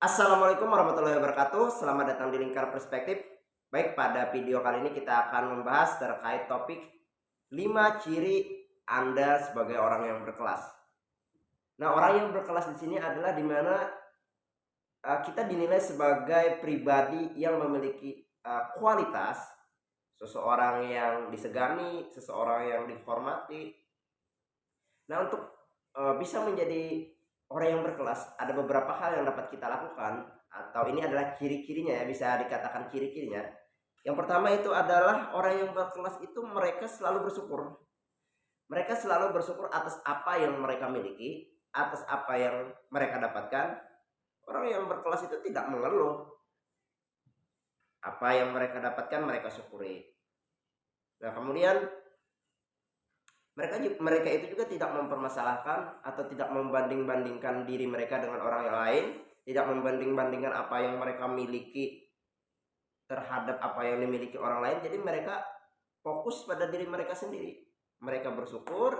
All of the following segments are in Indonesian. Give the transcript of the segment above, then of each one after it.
Assalamualaikum warahmatullahi wabarakatuh. Selamat datang di Lingkar Perspektif. Baik, pada video kali ini kita akan membahas terkait topik 5 ciri Anda sebagai orang yang berkelas. Nah, orang yang berkelas di sini adalah di mana kita dinilai sebagai pribadi yang memiliki kualitas, seseorang yang disegani, seseorang yang dihormati. Nah, untuk bisa menjadi orang yang berkelas, ada beberapa hal yang dapat kita lakukan, atau ini adalah ciri-cirinya ya, bisa dikatakan ciri-cirinya. Yang pertama itu adalah orang yang berkelas itu mereka selalu bersyukur. Mereka selalu bersyukur atas apa yang mereka miliki, atas apa yang mereka dapatkan. Orang yang berkelas itu tidak mengeluh. Apa yang mereka dapatkan mereka syukuri. Nah, kemudian mereka itu juga tidak mempermasalahkan atau tidak membanding-bandingkan diri mereka dengan orang yang lain, tidak membanding-bandingkan apa yang mereka miliki terhadap apa yang dimiliki orang lain. Jadi mereka fokus pada diri mereka sendiri. Mereka bersyukur.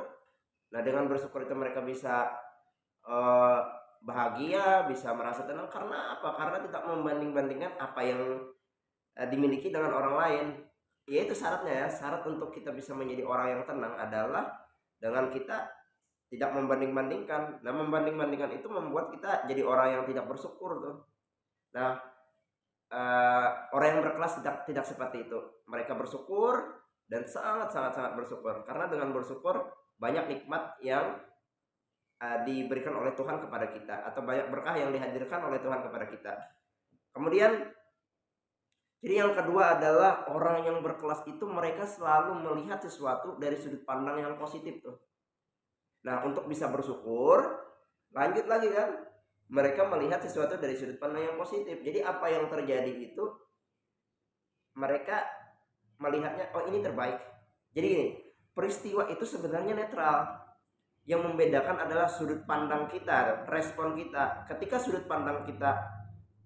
Nah, dengan bersyukur itu mereka bisa uh, bahagia, bisa merasa tenang. Karena apa? Karena tidak membanding-bandingkan apa yang dimiliki dengan orang lain. Ya, itu syaratnya ya. Syarat untuk kita bisa menjadi orang yang tenang adalah dengan kita tidak membanding-bandingkan. Nah, membanding-bandingkan itu membuat kita jadi orang yang tidak bersyukur tuh. Nah, orang yang berkelas tidak seperti itu. Mereka bersyukur dan sangat bersyukur, karena dengan bersyukur banyak nikmat yang diberikan oleh Tuhan kepada kita, atau banyak berkah yang dihadirkan oleh Tuhan kepada kita. Kemudian jadi yang kedua adalah orang yang berkelas itu mereka selalu melihat sesuatu dari sudut pandang yang positif tuh. Nah, untuk bisa bersyukur, lanjut lagi kan, mereka melihat sesuatu dari sudut pandang yang positif. Jadi apa yang terjadi itu mereka melihatnya, oh ini terbaik. Jadi gini, peristiwa itu sebenarnya netral. Yang membedakan adalah sudut pandang kita, respon kita. Ketika sudut pandang kita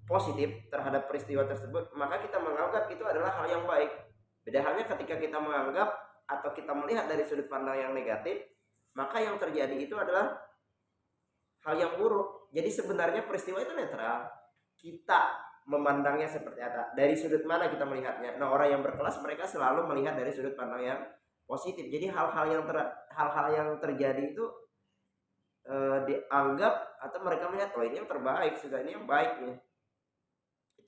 positif terhadap peristiwa tersebut, maka kita menganggap itu adalah hal yang baik. Beda halnya ketika kita menganggap atau kita melihat dari sudut pandang yang negatif, maka yang terjadi itu adalah hal yang buruk. Jadi sebenarnya peristiwa itu netral. Kita memandangnya seperti apa, dari sudut mana kita melihatnya. Nah, orang yang berkelas mereka selalu melihat dari sudut pandang yang positif. Jadi hal-hal yang terjadi itu dianggap, atau mereka melihat, oh ini yang terbaik, sudah ini yang baik nih.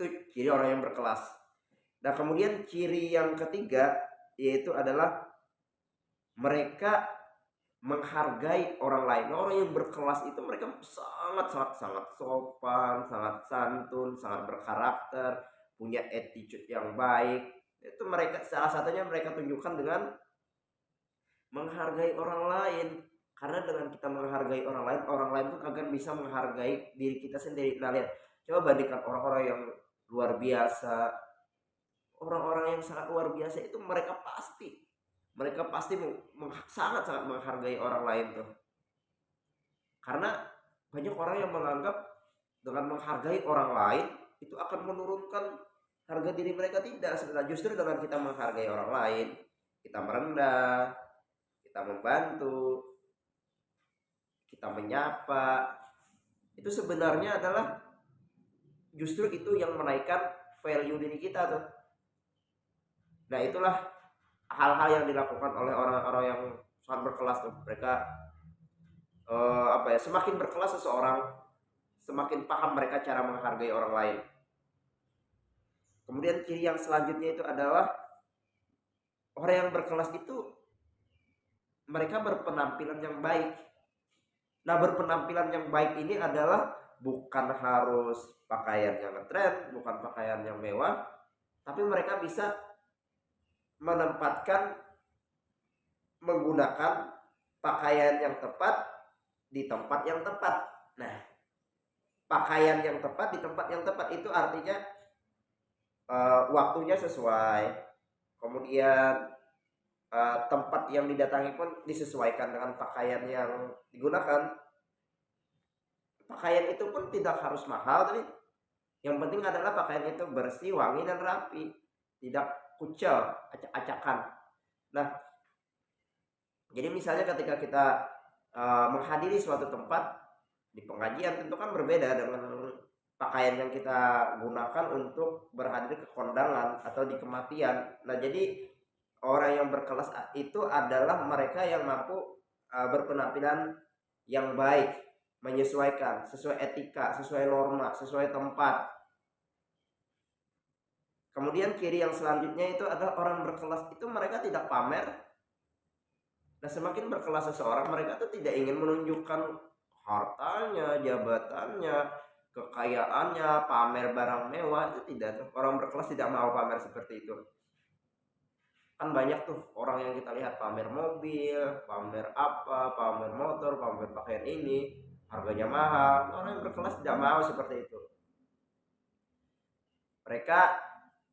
Itu ciri orang yang berkelas. Nah, kemudian ciri yang ketiga yaitu adalah mereka menghargai orang lain. Orang yang berkelas itu mereka sangat sopan, sangat santun, sangat berkarakter, punya attitude yang baik. Itu mereka, salah satunya mereka tunjukkan dengan menghargai orang lain. Karena dengan kita menghargai orang lain pun akan bisa menghargai diri kita sendiri. Nah, lihat, coba bandingkan orang-orang yang luar biasa. Orang-orang yang sangat luar biasa itu mereka pasti sangat menghargai orang lain tuh. Karena banyak orang yang menganggap dengan menghargai orang lain itu akan menurunkan harga diri mereka. Tidak, sebenarnya justru dengan kita menghargai orang lain, kita merendah, kita membantu, kita menyapa, itu sebenarnya adalah justru itu yang menaikkan value diri kita tuh. Nah, itulah hal-hal yang dilakukan oleh orang-orang yang sangat berkelas tuh. Mereka semakin berkelas seseorang, semakin paham mereka cara menghargai orang lain. Kemudian ciri yang selanjutnya itu adalah orang yang berkelas itu mereka berpenampilan yang baik. Nah, berpenampilan yang baik ini adalah bukan harus pakaian yang ngetren, bukan pakaian yang mewah, tapi mereka bisa menempatkan, menggunakan pakaian yang tepat di tempat yang tepat. Nah, pakaian yang tepat di tempat yang tepat itu artinya waktunya sesuai, kemudian tempat yang didatangi pun disesuaikan dengan pakaian yang digunakan. Pakaian itu pun tidak harus mahal, tapi yang penting adalah pakaian itu bersih, wangi, dan rapi, tidak kucel, acak-acakan. Nah, jadi misalnya ketika kita menghadiri suatu tempat di pengajian, tentu kan berbeda dengan pakaian yang kita gunakan untuk berhadir ke kondangan atau di kematian. Nah, jadi orang yang berkelas itu adalah mereka yang mampu berpenampilan yang baik, menyesuaikan sesuai etika, sesuai norma, sesuai tempat. Kemudian ciri yang selanjutnya itu adalah orang berkelas itu mereka tidak pamer. Nah, semakin berkelas seseorang, mereka tuh tidak ingin menunjukkan hartanya, jabatannya, kekayaannya, pamer barang mewah, itu tidak. Orang berkelas tidak mau pamer seperti itu. Kan banyak tuh orang yang kita lihat pamer mobil, pamer apa, pamer motor, pamer pakaian ini, harganya mahal. Orang yang berkelas tidak mau seperti itu. Mereka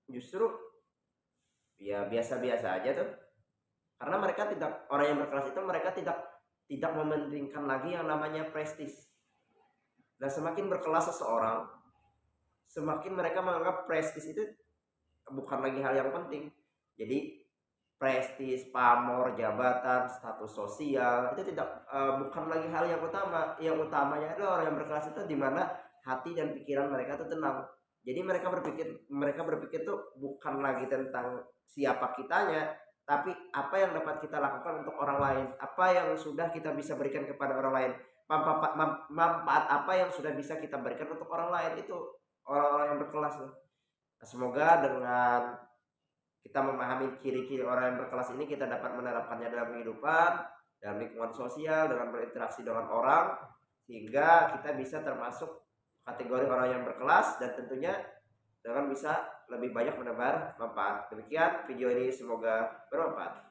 justru ya biasa-biasa aja tuh, karena mereka tidak, orang yang berkelas itu mereka tidak mementingkan lagi yang namanya prestis. Dan semakin berkelas seseorang, semakin mereka menganggap prestis itu bukan lagi hal yang penting. Jadi prestis, pamor, jabatan, status sosial itu tidak bukan lagi hal yang utama. Yang utamanya adalah orang yang berkelas itu di mana hati dan pikiran mereka itu tenang. Jadi mereka berpikir tuh bukan lagi tentang siapa kitanya, tapi apa yang dapat kita lakukan untuk orang lain, apa yang sudah kita bisa berikan kepada orang lain, manfaat apa yang sudah bisa kita berikan untuk orang lain. Itu orang-orang yang berkelas. Nah, semoga dengan kita memahami ciri-ciri orang yang berkelas ini, kita dapat menerapkannya dalam kehidupan, dalam lingkungan sosial, dengan berinteraksi dengan orang, sehingga kita bisa termasuk kategori orang yang berkelas dan tentunya dengan bisa lebih banyak menebar manfaat. Demikian video ini, semoga bermanfaat.